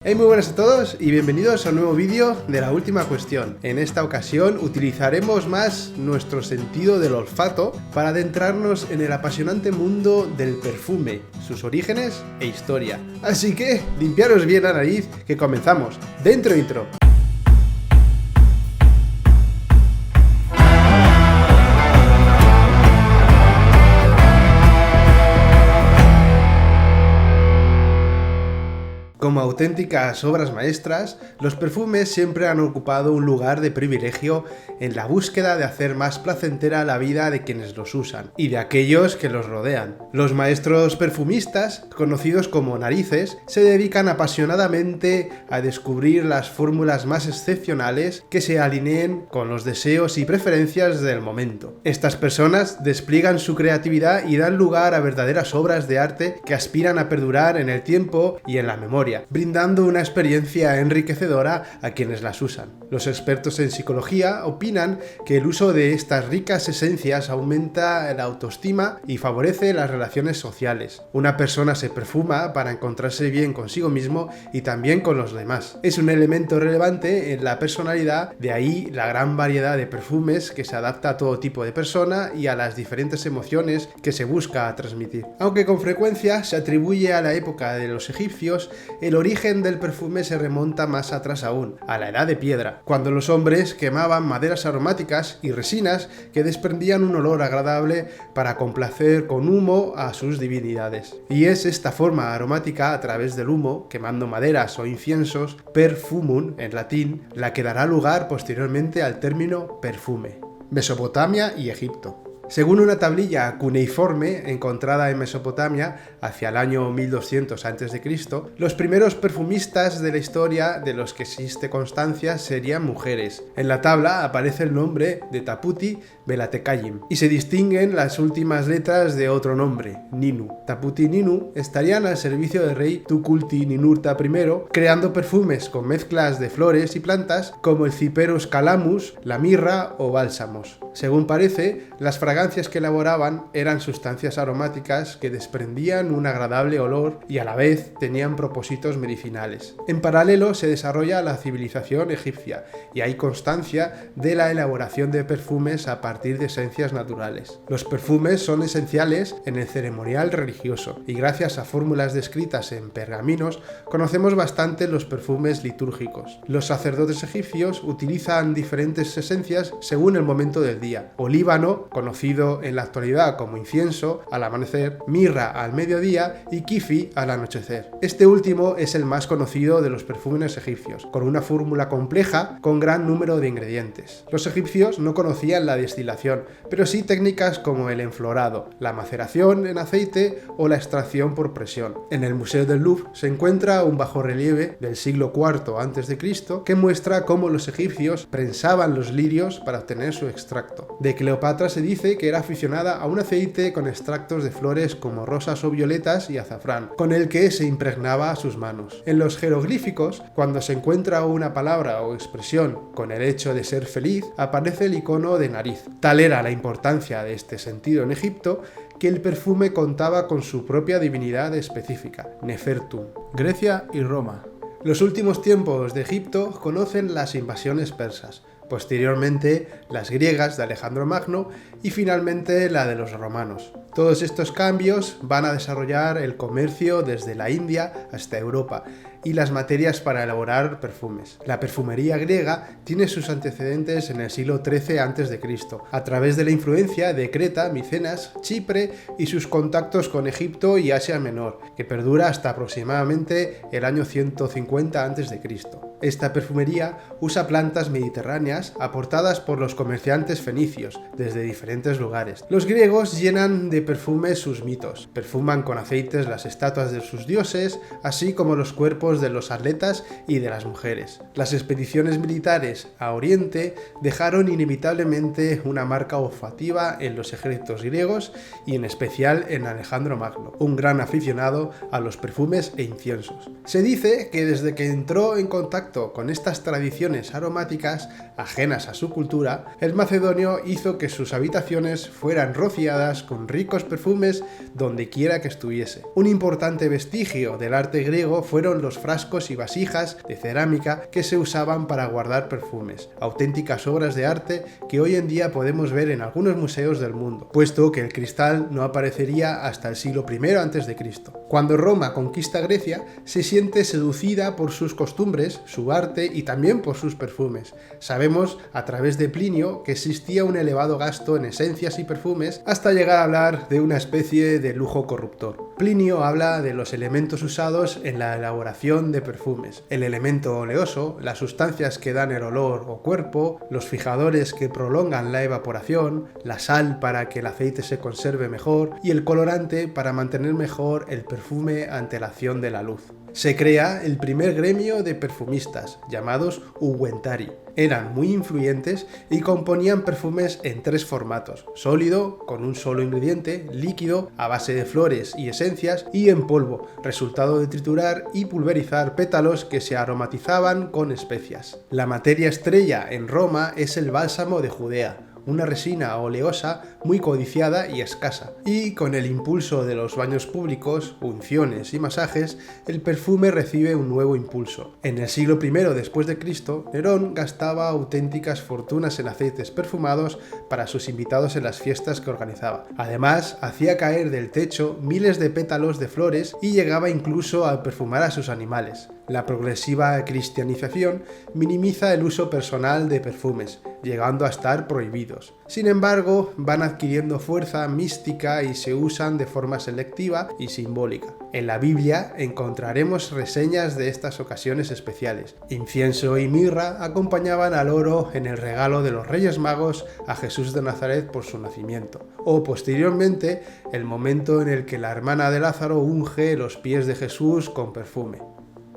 Hey, muy buenas a todos y bienvenidos a un nuevo vídeo de La Última Cuestión. En esta ocasión utilizaremos más nuestro sentido del olfato para adentrarnos en el apasionante mundo del perfume, sus orígenes e historia. Así que, limpiaros bien la nariz, que comenzamos. ¡Dentro intro! Como auténticas obras maestras, los perfumes siempre han ocupado un lugar de privilegio en la búsqueda de hacer más placentera la vida de quienes los usan y de aquellos que los rodean. Los maestros perfumistas, conocidos como narices, se dedican apasionadamente a descubrir las fórmulas más excepcionales que se alineen con los deseos y preferencias del momento. Estas personas despliegan su creatividad y dan lugar a verdaderas obras de arte que aspiran a perdurar en el tiempo y en la memoria, brindando una experiencia enriquecedora a quienes las usan. Los expertos en psicología opinan que el uso de estas ricas esencias aumenta la autoestima y favorece las relaciones sociales. Una persona se perfuma para encontrarse bien consigo mismo y también con los demás. Es un elemento relevante en la personalidad, de ahí la gran variedad de perfumes que se adapta a todo tipo de persona y a las diferentes emociones que se busca transmitir. Aunque con frecuencia se atribuye a la época de los egipcios, el origen del perfume se remonta más atrás aún, a la Edad de Piedra, cuando los hombres quemaban maderas aromáticas y resinas que desprendían un olor agradable para complacer con humo a sus divinidades. Y es esta forma aromática a través del humo, quemando maderas o inciensos, perfumum en latín, la que dará lugar posteriormente al término perfume. Mesopotamia y Egipto. Según una tablilla cuneiforme encontrada en Mesopotamia hacia el año 1200 a.C., los primeros perfumistas de la historia de los que existe constancia serían mujeres. En la tabla aparece el nombre de Taputi Belatekayim y se distinguen las últimas letras de otro nombre, Ninu. Taputi y Ninu estarían al servicio del rey Tukulti-Ninurta I, creando perfumes con mezclas de flores y plantas como el Cyperus calamus, la mirra o bálsamos. Según parece, las fragancias que elaboraban eran sustancias aromáticas que desprendían un agradable olor y a la vez tenían propósitos medicinales. En paralelo se desarrolla la civilización egipcia y hay constancia de la elaboración de perfumes a partir de esencias naturales. Los perfumes son esenciales en el ceremonial religioso y gracias a fórmulas descritas en pergaminos conocemos bastante los perfumes litúrgicos. Los sacerdotes egipcios utilizan diferentes esencias según el momento del día. Olíbano, conocido en la actualidad como incienso, al amanecer, mirra al mediodía y kifi al anochecer. Este último es el más conocido de los perfumes egipcios, con una fórmula compleja con gran número de ingredientes. Los egipcios no conocían la destilación, pero sí técnicas como el enflorado, la maceración en aceite o la extracción por presión. En el Museo del Louvre se encuentra un bajorrelieve del siglo IV a.C. que muestra cómo los egipcios prensaban los lirios para obtener su extracto. De Cleopatra se dice que era aficionada a un aceite con extractos de flores como rosas o violetas y azafrán, con el que se impregnaba sus manos. En los jeroglíficos, cuando se encuentra una palabra o expresión con el hecho de ser feliz, aparece el icono de nariz. Tal era la importancia de este sentido en Egipto, que el perfume contaba con su propia divinidad específica, Nefertum. Grecia y Roma. Los últimos tiempos de Egipto conocen las invasiones persas, posteriormente las griegas de Alejandro Magno y finalmente la de los romanos. Todos estos cambios van a desarrollar el comercio desde la India hasta Europa y las materias para elaborar perfumes. La perfumería griega tiene sus antecedentes en el siglo XIII a.C., a través de la influencia de Creta, Micenas, Chipre y sus contactos con Egipto y Asia Menor, que perdura hasta aproximadamente el año 150 a.C. Esta perfumería usa plantas mediterráneas aportadas por los comerciantes fenicios desde diferentes lugares. Los griegos llenan de perfumes sus mitos, perfuman con aceites las estatuas de sus dioses, así como los cuerpos de los atletas y de las mujeres. Las expediciones militares a Oriente dejaron inevitablemente una marca olfativa en los ejércitos griegos y en especial en Alejandro Magno, un gran aficionado a los perfumes e inciensos. Se dice que desde que entró en contacto con estas tradiciones aromáticas ajenas a su cultura, el macedonio hizo que sus habitaciones fueran rociadas con ricos perfumes donde quiera que estuviese. Un importante vestigio del arte griego fueron los frascos y vasijas de cerámica que se usaban para guardar perfumes, auténticas obras de arte que hoy en día podemos ver en algunos museos del mundo, puesto que el cristal no aparecería hasta el siglo I a.C. Cuando Roma conquista Grecia, se siente seducida por sus costumbres, su arte y también por sus perfumes. Sabemos a través de Plinio que existía un elevado gasto en esencias y perfumes hasta llegar a hablar de una especie de lujo corruptor. Plinio habla de los elementos usados en la elaboración de perfumes: el elemento oleoso, las sustancias que dan el olor o cuerpo, los fijadores que prolongan la evaporación, la sal para que el aceite se conserve mejor y el colorante para mantener mejor el perfume ante la acción de la luz. Se crea el primer gremio de perfumistas, llamados unguentari. Eran muy influyentes y componían perfumes en 3 formatos: sólido, con un solo ingrediente; líquido, a base de flores y esencias; y en polvo, resultado de triturar y pulverizar pétalos que se aromatizaban con especias. La materia estrella en Roma es el bálsamo de Judea, una resina oleosa muy codiciada y escasa, y con el impulso de los baños públicos, unciones y masajes, el perfume recibe un nuevo impulso. En el siglo I después de Cristo, Nerón gastaba auténticas fortunas en aceites perfumados para sus invitados en las fiestas que organizaba. Además, hacía caer del techo miles de pétalos de flores y llegaba incluso a perfumar a sus animales. La progresiva cristianización minimiza el uso personal de perfumes, llegando a estar prohibidos. Sin embargo, van adquiriendo fuerza mística y se usan de forma selectiva y simbólica. En la Biblia encontraremos reseñas de estas ocasiones especiales. Incienso y mirra acompañaban al oro en el regalo de los Reyes Magos a Jesús de Nazaret por su nacimiento, o posteriormente el momento en el que la hermana de Lázaro unge los pies de Jesús con perfume.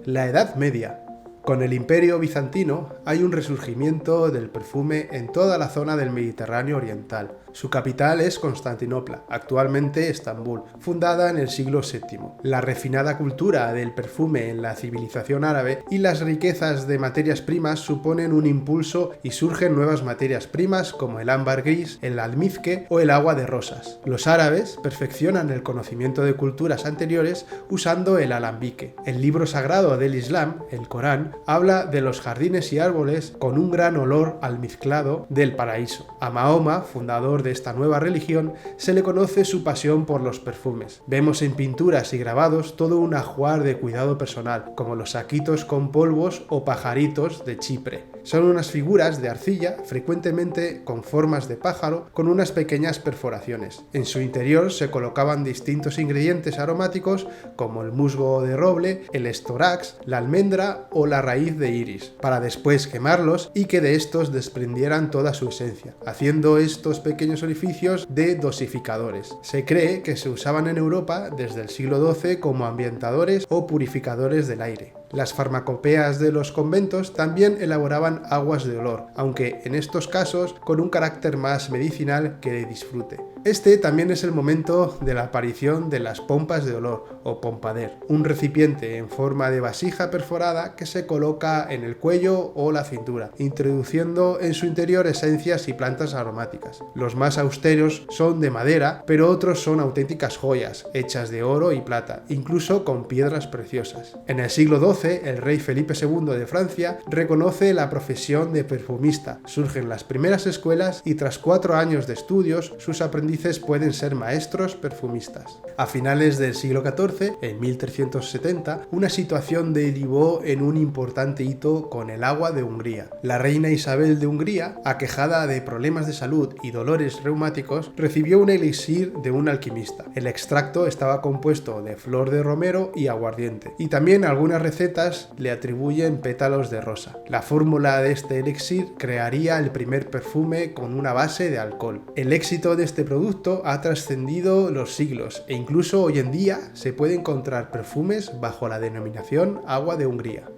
La Edad Media. Con el Imperio Bizantino hay un resurgimiento del perfume en toda la zona del Mediterráneo oriental. Su capital es Constantinopla, actualmente Estambul, fundada en el siglo VII. La refinada cultura del perfume en la civilización árabe y las riquezas de materias primas suponen un impulso y surgen nuevas materias primas como el ámbar gris, el almizque o el agua de rosas. Los árabes perfeccionan el conocimiento de culturas anteriores usando el alambique. El libro sagrado del Islam, el Corán, habla de los jardines y árboles con un gran olor almizclado del paraíso. A Mahoma, fundador de esta nueva religión, se le conoce su pasión por los perfumes. Vemos en pinturas y grabados todo un ajuar de cuidado personal, como los saquitos con polvos o pajaritos de Chipre. Son unas figuras de arcilla, frecuentemente con formas de pájaro, con unas pequeñas perforaciones. En su interior se colocaban distintos ingredientes aromáticos como el musgo de roble, el estorax, la almendra o la raíz de iris, para después quemarlos y que de estos desprendieran toda su esencia, haciendo estos pequeños orificios de dosificadores. Se cree que se usaban en Europa desde el siglo XII como ambientadores o purificadores del aire. Las farmacopeas de los conventos también elaboraban aguas de olor, aunque en estos casos con un carácter más medicinal que de disfrute. Este también es el momento de la aparición de las pompas de olor o pompader, un recipiente en forma de vasija perforada que se coloca en el cuello o la cintura, introduciendo en su interior esencias y plantas aromáticas. Los más austeros son de madera, pero otros son auténticas joyas, hechas de oro y plata, incluso con piedras preciosas. En el siglo XII, el rey Felipe II de Francia reconoce la profesión de perfumista. Surgen las primeras escuelas y tras 4 años de estudios, sus aprendices pueden ser maestros perfumistas. A finales del siglo XIV, en 1370, una situación derivó en un importante hito con el agua de Hungría. La reina Isabel de Hungría, aquejada de problemas de salud y dolores reumáticos, recibió un elixir de un alquimista. El extracto estaba compuesto de flor de romero y aguardiente, y también algunas recetas le atribuyen pétalos de rosa. La fórmula de este elixir crearía el primer perfume con una base de alcohol. El éxito de este producto ha trascendido los siglos e incluso hoy en día se puede encontrar perfumes bajo la denominación agua de Hungría.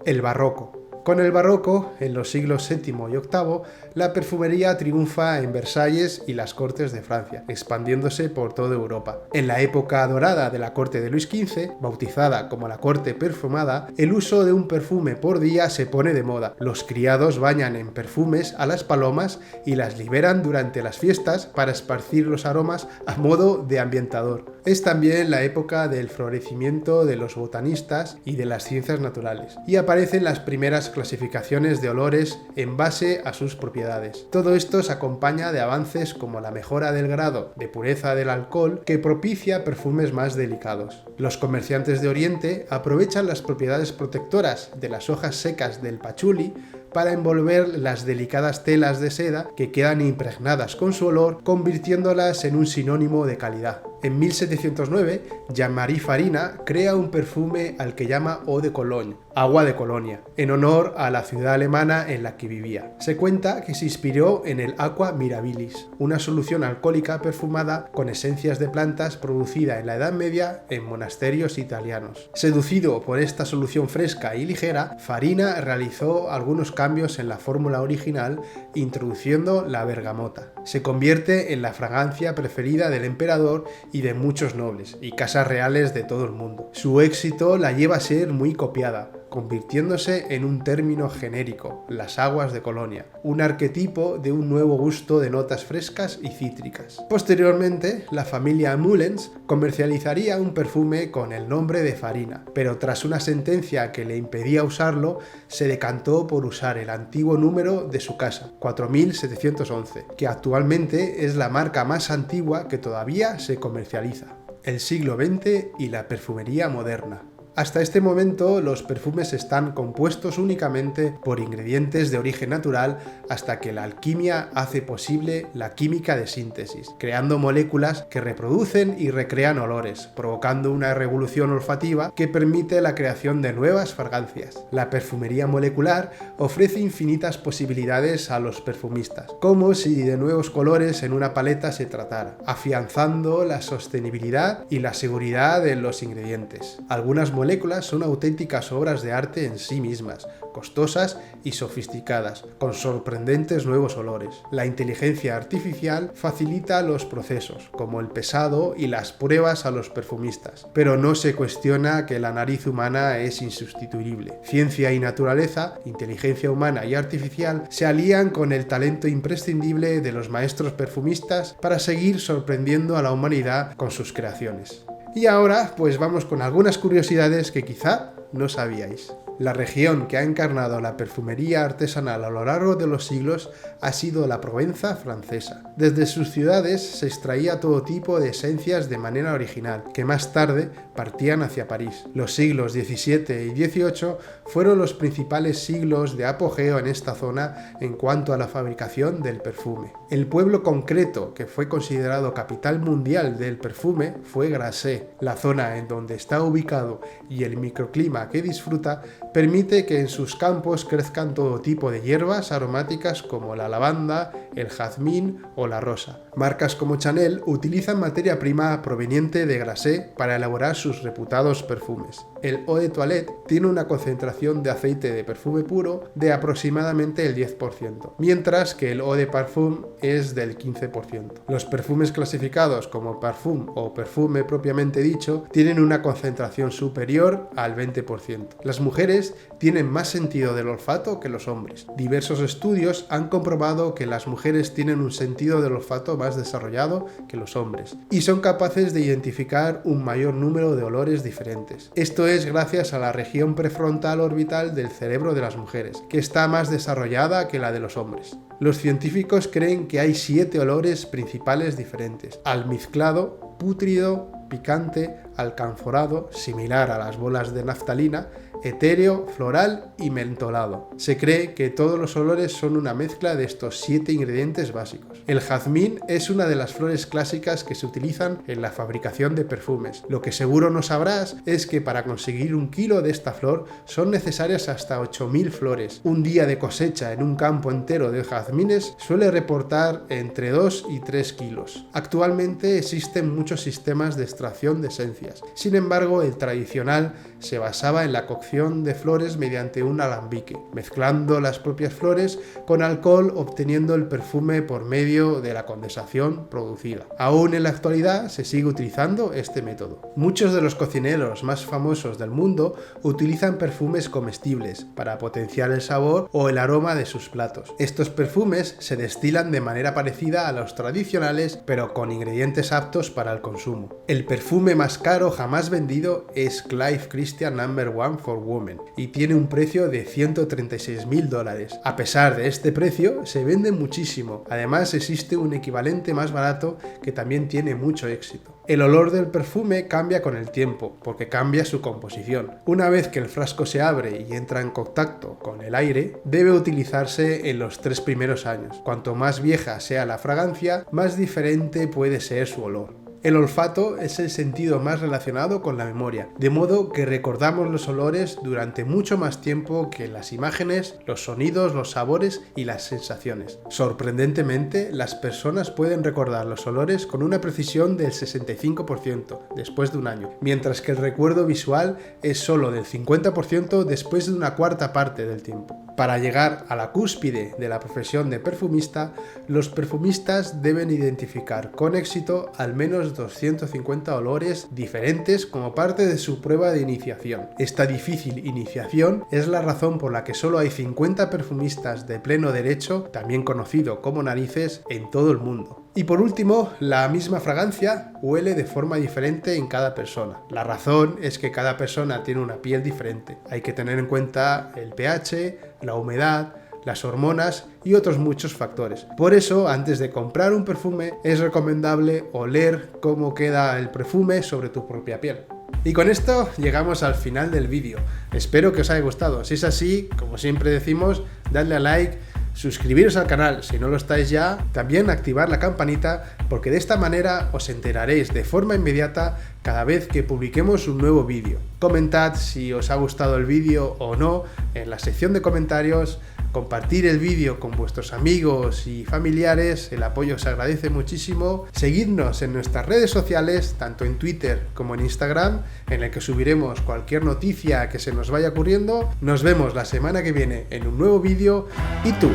El barroco. Con el barroco, en los siglos VII y VIII, la perfumería triunfa en Versalles y las cortes de Francia, expandiéndose por toda Europa. En la época dorada de la corte de Luis XV, bautizada como la corte perfumada, el uso de un perfume por día se pone de moda. Los criados bañan en perfumes a las palomas y las liberan durante las fiestas para esparcir los aromas a modo de ambientador. Es también la época del florecimiento de los botanistas y de las ciencias naturales, y aparecen las primeras clasificaciones de olores en base a sus propiedades. Todo esto se acompaña de avances como la mejora del grado de pureza del alcohol, que propicia perfumes más delicados. Los comerciantes de Oriente aprovechan las propiedades protectoras de las hojas secas del pachuli para envolver las delicadas telas de seda que quedan impregnadas con su olor, convirtiéndolas en un sinónimo de calidad. En 1709, Jean-Marie Farina crea un perfume al que llama Eau de Cologne, agua de Colonia, en honor a la ciudad alemana en la que vivía. Se cuenta que se inspiró en el Aqua Mirabilis, una solución alcohólica perfumada con esencias de plantas producida en la Edad Media en monasterios italianos. Seducido por esta solución fresca y ligera, Farina realizó algunos cambios en la fórmula original, introduciendo la bergamota. Se convierte en la fragancia preferida del emperador y de muchos nobles y casas reales de todo el mundo. Su éxito la lleva a ser muy copiada, convirtiéndose en un término genérico, las aguas de Colonia, un arquetipo de un nuevo gusto de notas frescas y cítricas. Posteriormente, la familia Mullens comercializaría un perfume con el nombre de Farina, pero tras una sentencia que le impedía usarlo, se decantó por usar el antiguo número de su casa, 4711, que actualmente es la marca más antigua que todavía se comercializa. El siglo XX y la perfumería moderna. Hasta este momento los perfumes están compuestos únicamente por ingredientes de origen natural hasta que la alquimia hace posible la química de síntesis, creando moléculas que reproducen y recrean olores, provocando una revolución olfativa que permite la creación de nuevas fragancias. La perfumería molecular ofrece infinitas posibilidades a los perfumistas, como si de nuevos colores en una paleta se tratara, afianzando la sostenibilidad y la seguridad de los ingredientes. Algunas moléculas son auténticas obras de arte en sí mismas, costosas y sofisticadas, con sorprendentes nuevos olores. La inteligencia artificial facilita los procesos, como el pesado y las pruebas a los perfumistas, pero no se cuestiona que la nariz humana es insustituible. Ciencia y naturaleza, inteligencia humana y artificial se alían con el talento imprescindible de los maestros perfumistas para seguir sorprendiendo a la humanidad con sus creaciones. Y ahora, pues vamos con algunas curiosidades que quizá no sabíais. La región que ha encarnado la perfumería artesanal a lo largo de los siglos ha sido la Provenza francesa. Desde sus ciudades se extraía todo tipo de esencias de manera original, que más tarde partían hacia París. Los siglos XVII y XVIII fueron los principales siglos de apogeo en esta zona en cuanto a la fabricación del perfume. El pueblo concreto que fue considerado capital mundial del perfume fue Grasse. La zona en donde está ubicado y el microclima que disfruta permite que en sus campos crezcan todo tipo de hierbas aromáticas como la lavanda, el jazmín o la rosa. Marcas como Chanel utilizan materia prima proveniente de Grasse para elaborar sus reputados perfumes. El Eau de Toilette tiene una concentración de aceite de perfume puro de aproximadamente el 10%, mientras que el Eau de Parfum es del 15%. Los perfumes clasificados como Parfum o perfume propiamente dicho tienen una concentración superior al 20%. Las mujeres tienen más sentido del olfato que los hombres. Diversos estudios han comprobado que las mujeres tienen un sentido del olfato más desarrollado que los hombres y son capaces de identificar un mayor número de olores diferentes. Esto es gracias a la región prefrontal orbital del cerebro de las mujeres, que está más desarrollada que la de los hombres. Los científicos creen que hay 7 olores principales diferentes: almizclado, pútrido, picante, alcanforado, similar a las bolas de naftalina, etéreo, floral y mentolado. Se cree que todos los olores son una mezcla de estos 7 ingredientes básicos. El jazmín es una de las flores clásicas que se utilizan en la fabricación de perfumes. Lo que seguro no sabrás es que para conseguir 1 kilo de esta flor son necesarias hasta 8000 flores. Un día de cosecha en un campo entero de jazmines suele reportar entre 2 y 3 kilos. Actualmente existen muchos sistemas de extracción de esencias. Sin embargo, el tradicional se basaba en la cocción de flores mediante un un alambique, mezclando las propias flores con alcohol, obteniendo el perfume por medio de la condensación producida. Aún en la actualidad se sigue utilizando este método. Muchos de los cocineros más famosos del mundo utilizan perfumes comestibles para potenciar el sabor o el aroma de sus platos. Estos perfumes se destilan de manera parecida a los tradicionales, pero con ingredientes aptos para el consumo. El perfume más caro jamás vendido es Clive Christian No. 1 for Women y tiene un precio de $136.000. A pesar de este precio, se vende muchísimo. Además, existe un equivalente más barato que también tiene mucho éxito. El olor del perfume cambia con el tiempo, porque cambia su composición. Una vez que el frasco se abre y entra en contacto con el aire, debe utilizarse en los 3 primeros años. Cuanto más vieja sea la fragancia, más diferente puede ser su olor. El olfato es el sentido más relacionado con la memoria, de modo que recordamos los olores durante mucho más tiempo que las imágenes, los sonidos, los sabores y las sensaciones. Sorprendentemente, las personas pueden recordar los olores con una precisión del 65% después de un año, mientras que el recuerdo visual es solo del 50% después de una cuarta parte del tiempo. Para llegar a la cúspide de la profesión de perfumista, los perfumistas deben identificar con éxito al menos 250 olores diferentes como parte de su prueba de iniciación. Esta difícil iniciación es la razón por la que solo hay 50 perfumistas de pleno derecho, también conocido como narices, en todo el mundo. Y por último, la misma fragancia huele de forma diferente en cada persona. La razón es que cada persona tiene una piel diferente. Hay que tener en cuenta el pH, la humedad, las hormonas y otros muchos factores. Por eso, antes de comprar un perfume, es recomendable oler cómo queda el perfume sobre tu propia piel. Y con esto llegamos al final del vídeo. Espero que os haya gustado. Si es así, como siempre decimos, dadle a like, suscribiros al canal si no lo estáis ya, también activar la campanita, porque de esta manera os enteraréis de forma inmediata cada vez que publiquemos un nuevo vídeo. Comentad si os ha gustado el vídeo o no en la sección de comentarios. Compartir el vídeo con vuestros amigos y familiares, el apoyo se agradece muchísimo. Seguidnos en nuestras redes sociales, tanto en Twitter como en Instagram, en el que subiremos cualquier noticia que se nos vaya ocurriendo. Nos vemos la semana que viene en un nuevo vídeo. ¿Y tú?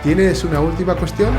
¿Tienes una última cuestión?